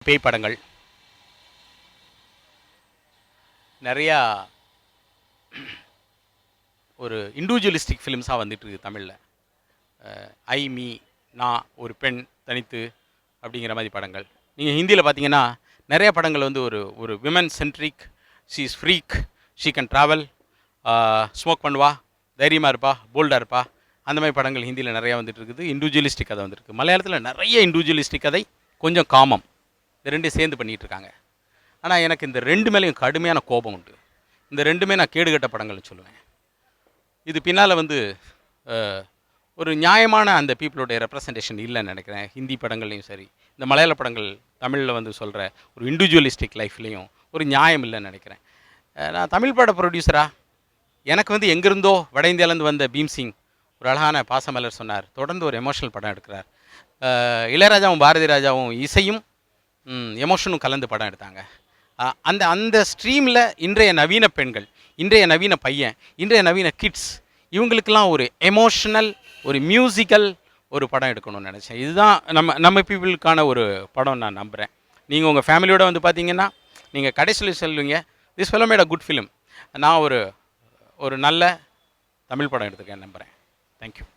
பேய் படங்கள் நிறையா ஒரு இண்டிவிஜுவலிஸ்டிக் ஃபிலிம்ஸாக வந்துட்டுருக்கு தமிழில். ஐ மீ, நான் ஒரு பெண் தனித்து அப்படிங்கிற மாதிரி படங்கள். நீங்கள் ஹிந்தியில் பார்த்தீங்கன்னா நிறைய படங்கள் வந்து ஒரு ஒரு women centric, she is freak, she can travel, smoke பண்ணுவா, தைரியமாக இருப்பா, போல்டாக இருப்பா, அந்த மாதிரி படங்கள் ஹிந்தியில் நிறையா வந்துட்டு இருக்குது. இண்டிவிஜுவலிஸ்டிக் கதை வந்துருக்கு. மலையாளத்தில் நிறைய இண்டிவிஜுவலிஸ்டிக் கதை, கொஞ்சம் காமம், இந்த ரெண்டும் சேர்ந்து பண்ணிகிட்ருக்காங்க. ஆனால் எனக்கு இந்த ரெண்டு மேலேயும் கடுமையான கோபம் உண்டு. இந்த ரெண்டுமே நான் கேடுகட்ட படங்கள்னு சொல்லுவேன். இது பின்னால் வந்து ஒரு நியாயமான அந்த பீப்புளுடைய ரெப்ரசன்டேஷன் இல்லைன்னு நினைக்கிறேன். ஹிந்தி படங்கள்லையும் சரி, இந்த மலையாள படங்கள் தமிழில் வந்து சொல்கிற ஒரு இண்டிவிஜுவலிஸ்டிக் லைஃப்லேயும் ஒரு நியாயம் இல்லைன்னு நினைக்கிறேன். நான் தமிழ் பட ப்ரொடியூசராக எனக்கு வந்து எங்கேருந்தோ வட இந்தியாவிலேருந்து வந்த பீம்சிங் ஒரு அழகான பாசமலர் சொன்னார். தொடர்ந்து ஒரு எமோஷனல் படம் எடுக்கிறார். இளையராஜாவும் பாரதி ராஜாவும் இசையும் எமோஷனும் கலந்து படம் எடுத்தாங்க. அந்த அந்த ஸ்ட்ரீமில் இன்றைய நவீன பெண்கள், இன்றைய நவீன பையன், இன்றைய நவீன கிட்ஸ், இவங்களுக்கெல்லாம் ஒரு எமோஷ்னல், ஒரு மியூசிக்கல் ஒரு படம் எடுக்கணும்னு நினச்சேன். இதுதான் நம்ம பீப்புளுக்கான ஒரு படம் நான் நம்புகிறேன். நீங்கள் உங்கள் ஃபேமிலியோடு வந்து பார்த்தீங்கன்னா நீங்கள் கடைசியில் சொல்லுவீங்க, this film made a good film. நான் ஒரு நல்ல தமிழ் படம் எடுத்துக்கேன் நம்புகிறேன். தேங்க்யூ.